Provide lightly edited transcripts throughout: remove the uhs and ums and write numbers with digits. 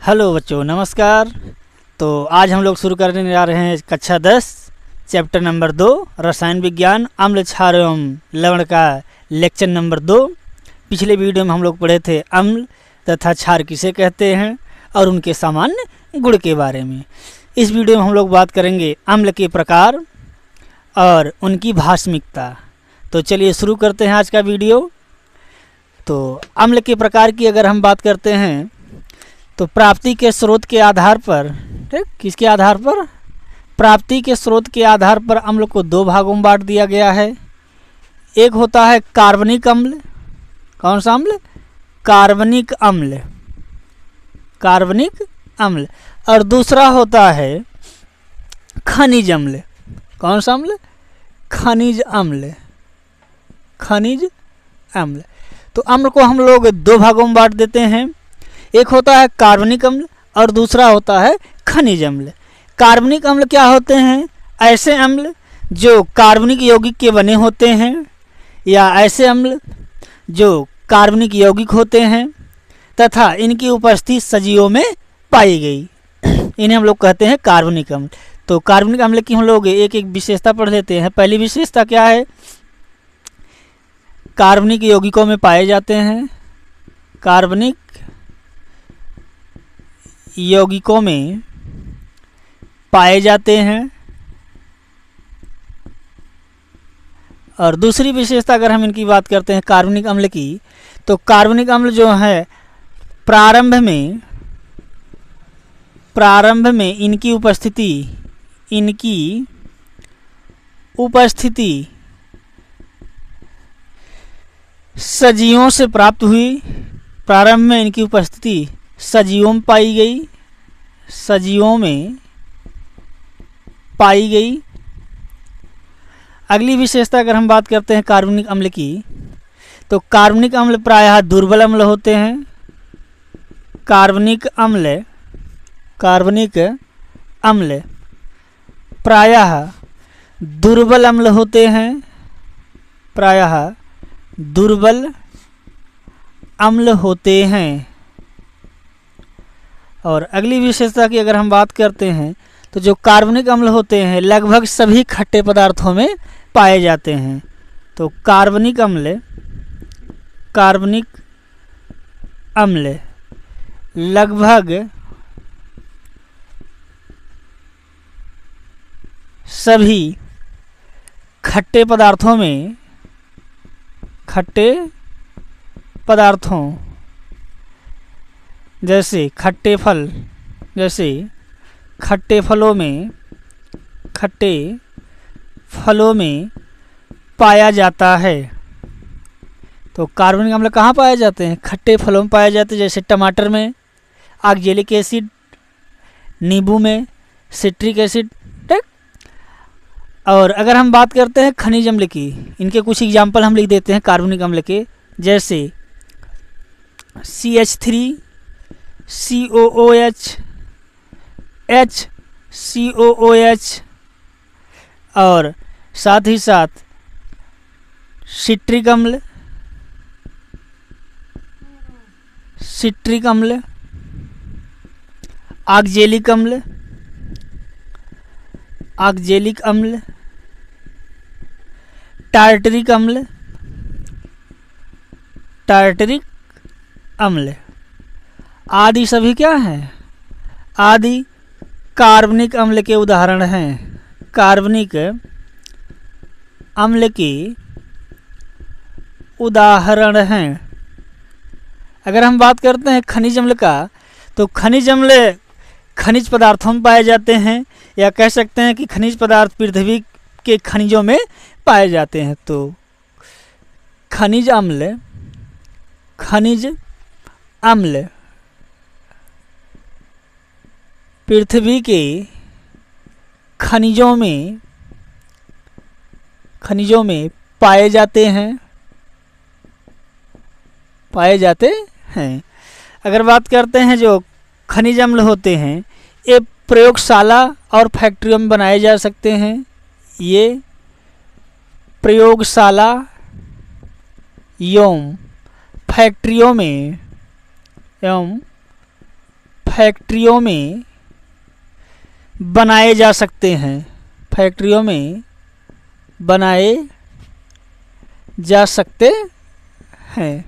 Hello बच्चों, नमस्कार। तो आज हम लोग शुरू करने जा रहे हैं कक्षा 10 चैप्टर नंबर 2 रसायन विज्ञान अम्ल क्षार एवं लवण का लेक्चर नंबर 2। पिछले वीडियो में हम लोग पढ़े थे अम्ल तथा क्षार किसे कहते हैं और उनके सामान्य गुण के बारे में। इस वीडियो में हम लोग बात करेंगे अम्ल के प्रकार और उनकी भास्मिकता। तो चलिए शुरू करते हैं आज का वीडियो। तो अम्ल के प्रकार की अगर हम बात करते हैं तो प्राप्ति के स्रोत के आधार पर, ठीक, किसके आधार पर? प्राप्ति के स्रोत के आधार पर अम्ल को दो भागों में बांट दिया गया है। एक होता है कार्बनिक अम्ल। कौन सा अम्ल? कार्बनिक अम्ल, कार्बनिक अम्ल। और दूसरा होता है खनिज अम्ल। कौन सा अम्ल? खनिज अम्ल, खनिज अम्ल। तो अम्ल को हम लोग दो भागों में बांट देते हैं। एक होता है कार्बनिक अम्ल और दूसरा होता है खनिज अम्ल। कार्बनिक अम्ल क्या होते हैं? ऐसे अम्ल जो कार्बनिक यौगिक के बने होते हैं या ऐसे अम्ल जो कार्बनिक यौगिक होते हैं तथा इनकी उपस्थिति सजीवों में पाई गई, इन्हें हम लोग कहते हैं कार्बनिक अम्ल। तो कार्बनिक अम्ल की हम लोग एक एक विशेषता पढ़ लेते हैं। पहली विशेषता क्या है? कार्बनिक यौगिकों में पाए जाते हैं। कार्बनिक यौगिकों में पाए जाते हैं। और दूसरी विशेषता अगर हम इनकी बात करते हैं कार्बनिक अम्ल की, तो कार्बनिक अम्ल जो है प्रारंभ में इनकी उपस्थिति सजीवों से प्राप्त हुई। प्रारंभ में इनकी उपस्थिति सजीवों में पाई गई, सजीवों में पाई गई। अगली विशेषता अगर हम बात करते हैं कार्बनिक अम्ल की, तो कार्बनिक अम्ल प्रायः दुर्बल अम्ल होते हैं। कार्बनिक अम्ल प्रायः दुर्बल अम्ल होते हैं, प्रायः दुर्बल अम्ल होते हैं। और अगली विशेषता की अगर हम बात करते हैं तो जो कार्बनिक अम्ल होते हैं लगभग सभी खट्टे पदार्थों में पाए जाते हैं। तो कार्बनिक अम्ल लगभग सभी खट्टे पदार्थों जैसे खट्टे फलों में पाया जाता है। तो कार्बनिक अम्ल कहाँ पाए जाते हैं? खट्टे फलों में पाए जाते हैं, जैसे टमाटर में ऑक्जेलिक एसिड, नींबू में सिट्रिक एसिड, ठीक। और अगर हम बात करते हैं खनिज अम्ल की, इनके कुछ एग्जाम्पल हम लिख देते हैं कार्बनिक अम्ल के, जैसे CH3, COOH, HCOOH और साथ ही साथ सिट्रिक अम्ल, ऑक्जेलिक अम्ल, टार्टरिक अम्ल आदि सभी क्या हैं? आदि कार्बनिक अम्ल के उदाहरण हैं। कार्बनिक अम्ल के उदाहरण हैं। अगर हम बात करते हैं खनिज अम्ल का, तो खनिज अम्ल खनिज पदार्थों में पाए जाते हैं, या कह सकते हैं कि खनिज पदार्थ पृथ्वी के खनिजों में पाए जाते हैं। तो खनिज अम्ल पृथ्वी के खनिजों में पाए जाते हैं। अगर बात करते हैं जो खनिज अम्ल होते हैं, ये प्रयोगशाला और फैक्ट्रियों में बनाए जा सकते हैं। ये प्रयोगशाला एवं फैक्ट्रियों में फैक्ट्रियों में बनाए जा सकते हैं, फैक्ट्रियों में बनाए जा सकते हैं।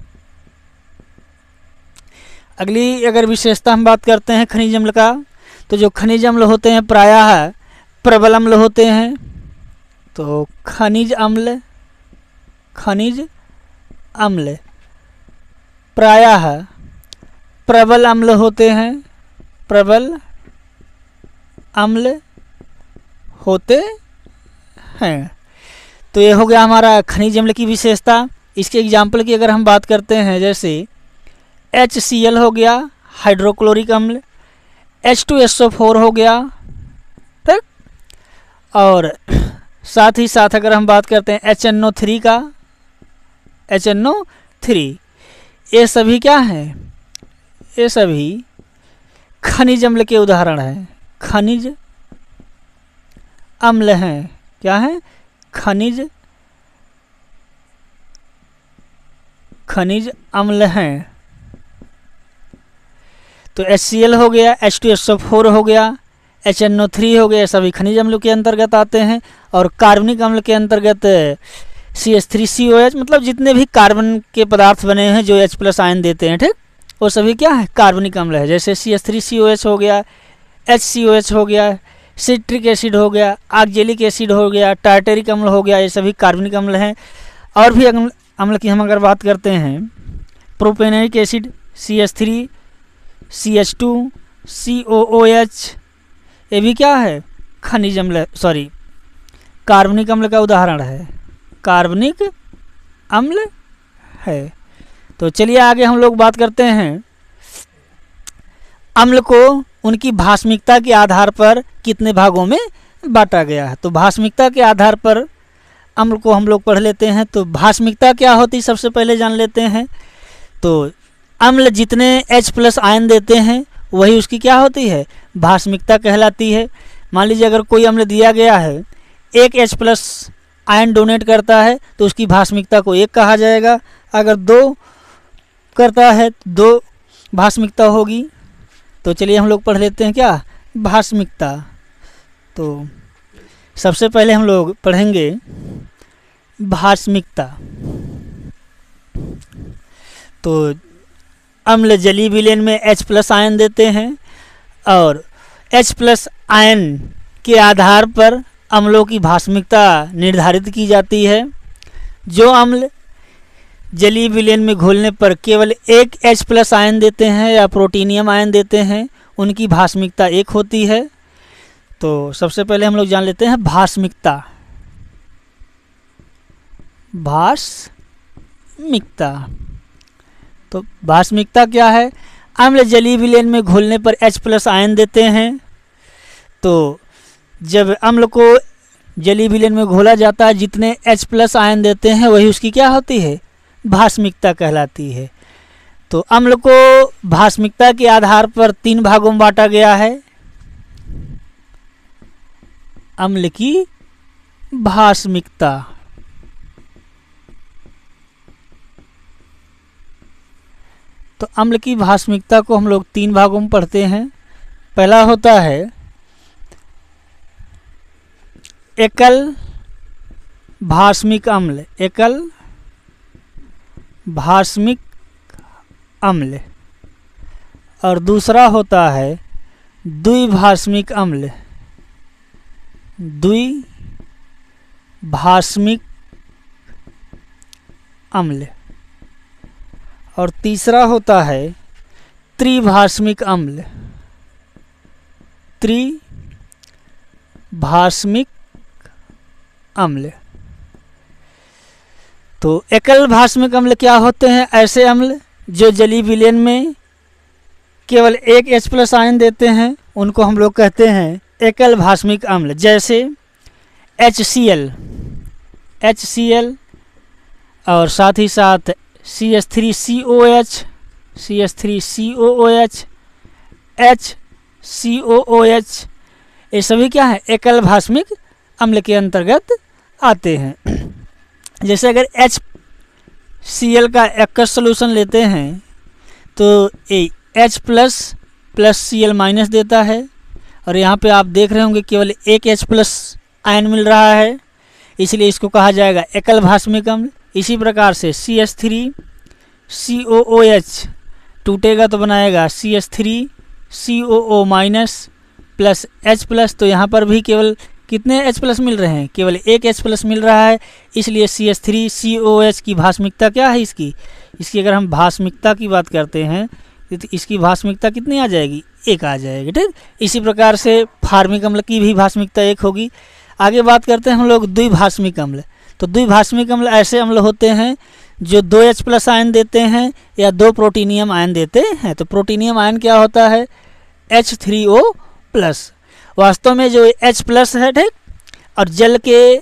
अगली अगर विशेषता हम बात करते हैं खनिज अम्ल का, तो जो खनिज अम्ल होते हैं प्रायः प्रबल अम्ल होते हैं। तो खनिज अम्ल प्रायः प्रबल अम्ल होते हैं, प्रबल अम्ल होते हैं। तो ये हो गया हमारा खनिज अम्ल की विशेषता। इसके एग्जाम्पल की अगर हम बात करते हैं, जैसे HCl हो गया हाइड्रोक्लोरिक अम्ल, H2SO4 हो गया, ठीक। और साथ ही साथ अगर हम बात करते हैं HNO3 का, HNO3, ये सभी क्या हैं? ये सभी खनिज अम्ल के उदाहरण हैं, खनिज अम्ल हैं। क्या हैं? खनिज अम्ल हैं। तो HCl हो गया, H2SO4 हो गया, HNO3 हो गया, सभी खनिज अम्ल के अंतर्गत आते हैं। और कार्बनिक अम्ल के अंतर्गत CH3COH, मतलब जितने भी कार्बन के पदार्थ बने हैं जो H+ आयन देते हैं, ठीक, वो सभी क्या है? कार्बनिक अम्ल है। जैसे CH3COH हो गया, HCOH हो गया, सिट्रिक एसिड हो गया, ऑक्जेलिक एसिड हो गया, टार्टेरिक अम्ल हो गया, ये सभी कार्बनिक अम्ल हैं। और भी अम्ल की हम अगर बात करते हैं, propanoic acid CH3 CH2 COOH, ये भी क्या है? खनिज अम्ल, सॉरी, कार्बनिक अम्ल का उदाहरण है, कार्बनिक अम्ल है। तो चलिए आगे हम लोग बात करते हैं अम्ल को उनकी भास्मिकता के आधार पर कितने भागों में बांटा गया है। तो भास्मिकता के आधार पर अम्ल को हम लोग पढ़ लेते हैं। तो भास्मिकता क्या होती है सबसे पहले जान लेते हैं। तो अम्ल जितने H+ आयन देते हैं वही उसकी क्या होती है? भास्मिकता कहलाती है। मान लीजिए अगर कोई अम्ल दिया गया है, एक H+ आयन डोनेट करता है तो उसकी भास्मिकता को 1 कहा जाएगा। अगर 2 करता है तो 2 भास्मिकता होगी। तो चलिए हम लोग पढ़ लेते हैं क्या? भास्मिकता। तो सबसे पहले हम लोग पढ़ेंगे भास्मिकता। तो अम्ल जलीय विलयन में H+ आयन देते हैं और H+ आयन के आधार पर अम्लों की भास्मिकता निर्धारित की जाती है। जो अम्ल जलीय विलयन में घोलने पर केवल एक H+ आयन देते हैं या प्रोटीनियम आयन देते हैं, उनकी भास्मिकता 1 होती है। तो सबसे पहले हम लोग जान लेते हैं भास्मिकता। भास्मिकता, तो भास्मिकता क्या है? अम्ल जलीय विलयन में घोलने पर H+ आयन देते हैं। तो जब अम्ल को जलीय विलयन में घोला जाता है, जितने H+ आयन देते हैं वही उसकी क्या होती है? भास्मिकता कहलाती है। तो अम्ल को भास्मिकता के आधार पर 3 भागों में बांटा गया है। अम्ल की भास्मिकता, तो अम्ल की भास्मिकता को हम लोग 3 भागों में पढ़ते हैं। पहला होता है एकल भास्मिक अम्ल, एकल भास्मिक अम्ल। और दूसरा होता है द्विभास्मिक अम्ल, द्विभास्मिक अम्ल। और तीसरा होता है त्रिभास्मिक अम्ल, त्रिभास्मिक अम्ल। तो एकल भास्मिक अम्ल क्या होते हैं? ऐसे अम्ल जो जलीय विलयन में केवल एक H+ आयन देते हैं, उनको हम लोग कहते हैं एकल भास्मिक अम्ल। जैसे HCl और साथ ही साथ CH3COH, HCOOH, ये सभी क्या है? एकल भास्मिक अम्ल के अंतर्गत आते हैं। जैसे अगर HCl का एक्वस सॉल्यूशन लेते हैं तो H+ प्लस Cl माइनस देता है। और यहाँ पे आप देख रहे होंगे केवल एक H प्लस आयन मिल रहा है, इसलिए इसको कहा जाएगा एकल भास्मिक अम्ल। इसी प्रकार से CH3 COOH टूटेगा तो बनाएगा CH3 COO minus plus H plus. तो यहाँ पर भी केवल कितने H प्लस मिल रहे हैं? केवल एक H प्लस मिल रहा है, इसलिए CH3 COOH की भास्मिकता क्या है इसकी अगर हम भास्मिकता की बात करते हैं तो इसकी भास्मिकता कितनी आ जाएगी? एक आ जाएगी। ठीक, इसी प्रकार से फार्मिक अम्ल की भी भास्मिकता एक होगी। आगे बात करते हैं हम लोग द्विभास्मिक अम्ल। तो द्विभास्मिक अम्ल ऐसे अम्ल होते हैं जो 2H प्लस आयन देते हैं या 2 प्रोटीनियम आयन देते हैं। तो प्रोटीनियम आयन क्या होता है? H3O plus. वास्तव में जो H प्लस है, ठीक, और जल के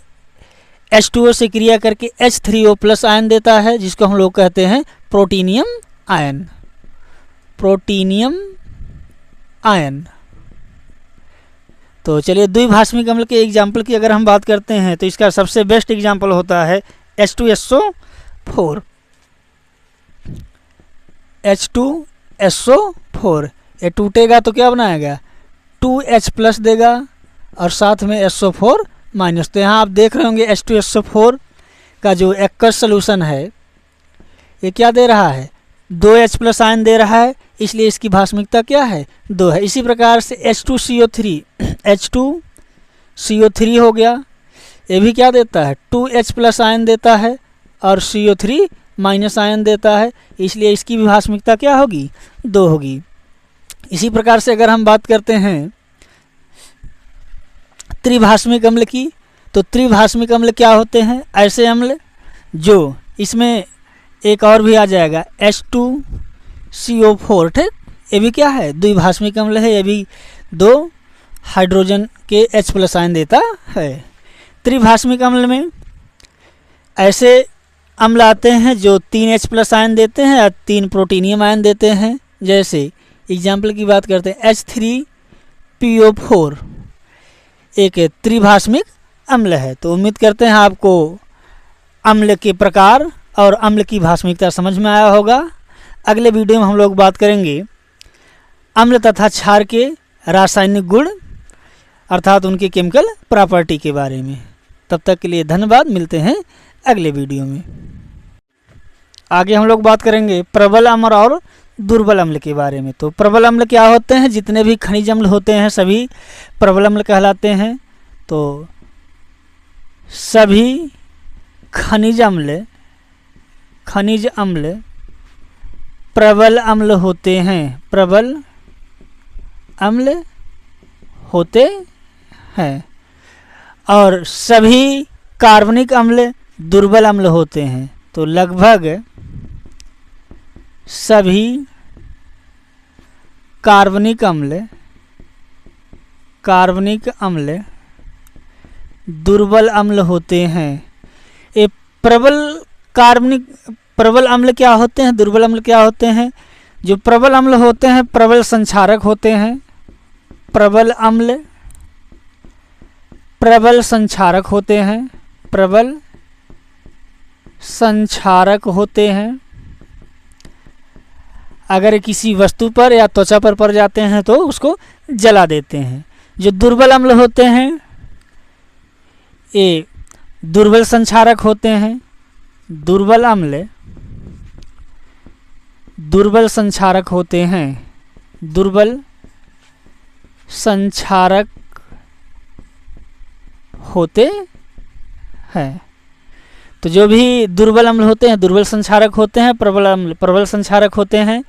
H2O से क्रिया करके H3O प्लस आयन देता है, जिसको हम लोग कहते हैं प्रोटीनियम आयन। प्रोटीनियम आयन। तो चलिए द्विभास्मिक अम्ल के एग्जाम्पल की अगर हम बात करते हैं तो इसका सबसे बेस्ट एग्जाम्पल होता है H2SO4। H2SO4 ये टूटेगा तो क्या बनाएगा? 2H प्लस देगा और साथ में SO4 माइनस। तो यहाँ आप देख रहे होंगे H2SO4 का जो एक्वस सोल्यूशन है ये क्या दे रहा है? 2H प्लस आयन दे रहा है, इसलिए इसकी भास्मिकता क्या है? 2 है। इसी प्रकार से H2CO3 हो गया, ये भी क्या देता है? 2H प्लस आयन देता है और CO3 माइनस आयन देता है, इसलिए इसकी भी भास्मिकता क्या होगी? 2 होगी। इसी प्रकार से अगर हम बात करते हैं त्रिभास्मिक अम्ल की, तो त्रिभास्मिक अम्ल क्या होते हैं? ऐसे अम्ल जो इसमें एक और भी आ जाएगा H2CO4, ठीक, ये भी क्या है? द्विभास्मिक अम्ल है, ये भी 2 हाइड्रोजन के H प्लस आयन देता है। त्रिभास्मिक अम्ल में ऐसे अम्ल आते हैं जो 3 H प्लस आयन देते हैं या 3 प्रोटीनियम आयन देते हैं। जैसे एग्जाम्पल की बात करते हैं H3PO4 एक त्रिभास्मिक अम्ल है। तो उम्मीद करते हैं आपको अम्ल के प्रकार और अम्ल की भास्मिकता समझ में आया होगा। अगले वीडियो में हम लोग बात करेंगे अम्ल तथा क्षार के रासायनिक गुण अर्थात उनके केमिकल प्रॉपर्टी के बारे में। तब तक के लिए धन्यवाद, मिलते हैं अगले वीडियो में। आगे हम लोग बात करेंगे प्रबल अम्ल और दुर्बल अम्ल के बारे में। तो प्रबल अम्ल क्या होते हैं? जितने भी खनिज अम्ल होते हैं सभी प्रबल अम्ल कहलाते हैं। तो सभी खनिज अम्ल प्रबल अम्ल होते हैं, प्रबल अम्ल होते हैं। और सभी कार्बनिक अम्ल दुर्बल अम्ल होते हैं। तो लगभग सभी कार्बनिक अम्ल दुर्बल अम्ल होते हैं। ये प्रबल अम्ल क्या होते हैं? दुर्बल अम्ल क्या होते हैं? जो प्रबल अम्ल होते हैं प्रबल संक्षारक होते हैं। प्रबल अम्ल प्रबल संक्षारक होते हैं, प्रबल संक्षारक होते हैं। अगर किसी वस्तु पर या त्वचा पर पड़ जाते हैं तो उसको जला देते हैं। जो दुर्बल अम्ल होते हैं ये दुर्बल संक्षारक होते हैं। दुर्बल अम्ल दुर्बल संक्षारक होते हैं, दुर्बल संक्षारक होते हैं। तो जो भी दुर्बल अम्ल होते हैं दुर्बल संक्षारक होते हैं, प्रबल अम्ल प्रबल संक्षारक होते हैं।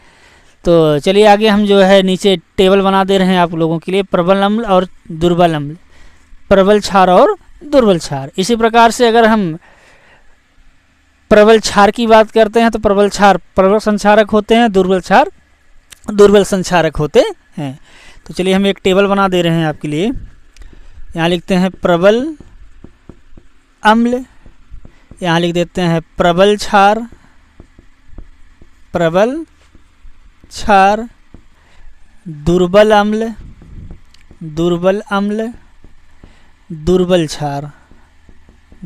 तो चलिए आगे हम जो है नीचे टेबल बना दे रहे हैं आप लोगों के लिए, प्रबल अम्ल और दुर्बल अम्ल, प्रबल क्षार और दुर्बल क्षार। इसी प्रकार से अगर हम प्रबल क्षार की बात करते हैं तो प्रबल क्षार प्रबल संक्षारक होते हैं, दुर्बल क्षार दुर्बल संक्षारक होते हैं। तो चलिए हम एक टेबल बना दे रहे हैं आपके लिए। यहाँ लिखते हैं प्रबल अम्ल, यहाँ लिख देते हैं प्रबल क्षार, प्रबल क्षार, दुर्बल अम्ल, दुर्बल अम्ल, दुर्बल क्षार,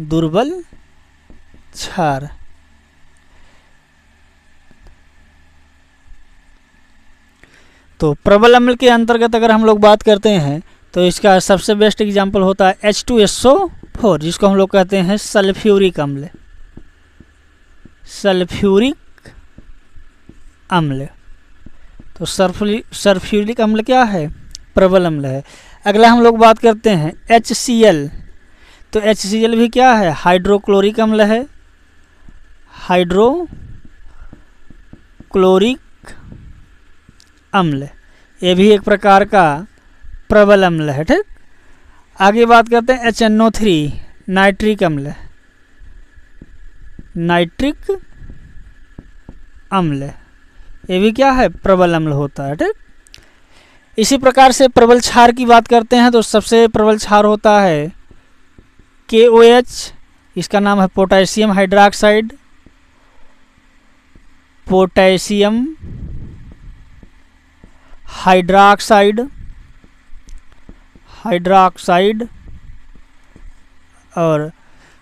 दुर्बल क्षार। तो प्रबल अम्ल के अंतर्गत अगर हम लोग बात करते हैं तो इसका सबसे बेस्ट एग्जाम्पल होता है H2SO4, जिसको हम लोग कहते हैं सल्फ्यूरिक अम्ल। सल्फ्यूरिक अम्ल, तो सल्फ्यूरिक अम्ल क्या है? प्रबल अम्ल है। अगला हम लोग बात करते हैं HCl, तो HCl भी क्या है? हाइड्रोक्लोरिक अम्ल है। हाइड्रोक्लोरिक अम्ल, ये भी एक प्रकार का प्रबल अम्ल है। ठीक, आगे बात करते हैं HNO3, नाइट्रिक अम्ल। नाइट्रिक अम्ल, ये भी क्या है? प्रबल अम्ल होता है। ठीक, इसी प्रकार से प्रबल क्षार की बात करते हैं तो सबसे प्रबल क्षार होता है KOH, इसका नाम है पोटेशियम हाइड्रोक्साइड। Potassium hydroxide. और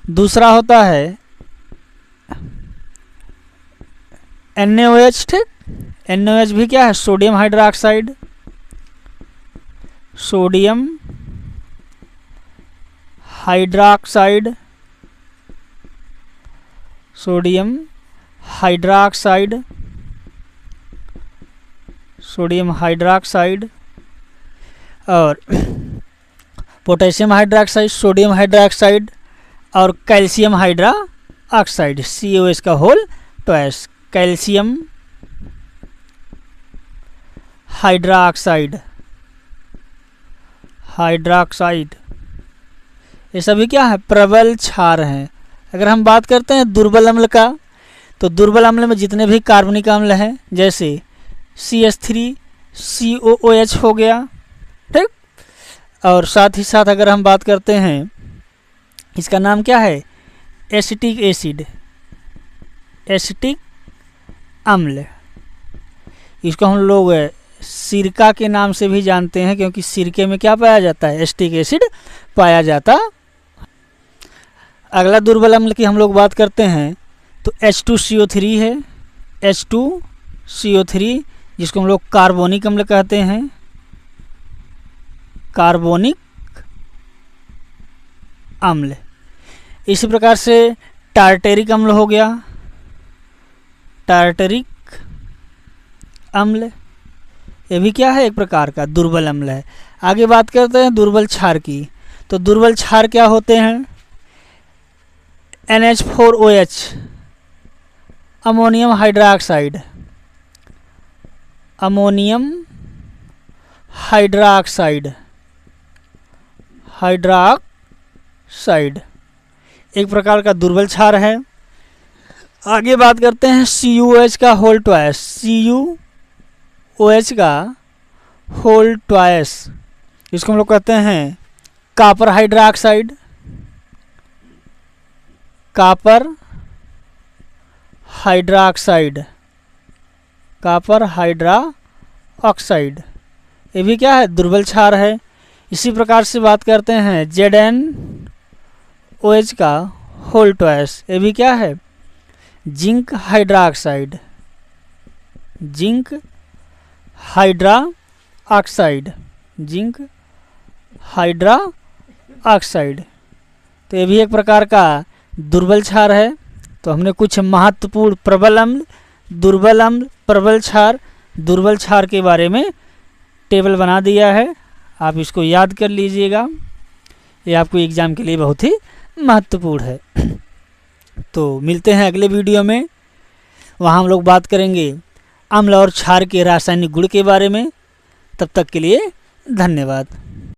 दूसरा होता है NaOH। ठीक, NaOH भी क्या है? Sodium hydroxide. Sodium hydroxide, sodium hydroxide, sodium hydroxide और पोटेशियम हाइड्रोक्साइड, सोडियम हाइड्रोक्साइड और कैल्शियम हाइड्रोक्साइड, COH का होल ट्वाइस। कैल्शियम हाइड्रोक्साइड, ये सभी क्या है? प्रबल क्षार हैं। अगर हम बात करते हैं दुर्बल अम्ल का, तो दुर्बल अम्ल में जितने भी कार्बनिक अम्ल हैं, जैसे CH3COOH हो गया। ठीक, और साथ ही साथ अगर हम बात करते हैं, इसका नाम क्या है? एसिटिक एसिड, एसिटिक अम्ल। इसको हम लोग सिरका के नाम से भी जानते हैं, क्योंकि सिरके में क्या पाया जाता है? एसिटिक एसिड पाया जाता। अगला दुर्बल अम्ल की हम लोग बात करते हैं तो H2CO3 है। H2CO3, जिसको हम लोग कार्बोनिक अम्ल कहते हैं। कार्बोनिक अम्ल। इसी प्रकार से टार्टेरिक अम्ल हो गया। टार्टेरिक अम्ल, ये भी क्या है? एक प्रकार का दुर्बल अम्ल है। आगे बात करते हैं दुर्बल क्षार की, तो दुर्बल क्षार क्या होते हैं? NH4OH, ammonium hydroxide. Ammonium hydroxide, एक प्रकार का दुर्बल क्षार है। आगे बात करते हैं CuOH का होल ट्वाइस। CuOH का होल ट्वाइस, इसको हम लोग कहते हैं कॉपर हाइड्रोक्साइड। कॉपर हाइड्रोक्साइड, ये भी क्या है? दुर्बल क्षार है। इसी प्रकार से बात करते हैं ZnOH का होल ट्वाइस, ये भी क्या है? Zinc hydroxide. जिंक हाइड्रोक्साइड, तो ये भी एक प्रकार का दुर्बल क्षार है। तो हमने कुछ महत्वपूर्ण प्रबल अम्ल, दुर्बल अम्ल, प्रबल क्षार, दुर्बल क्षार के बारे में टेबल बना दिया है। आप इसको याद कर लीजिएगा, ये आपको एग्ज़ाम के लिए बहुत ही महत्वपूर्ण है। तो मिलते हैं अगले वीडियो में, वहाँ हम लोग बात करेंगे अम्ल और क्षार के रासायनिक गुण के बारे में। तब तक के लिए धन्यवाद।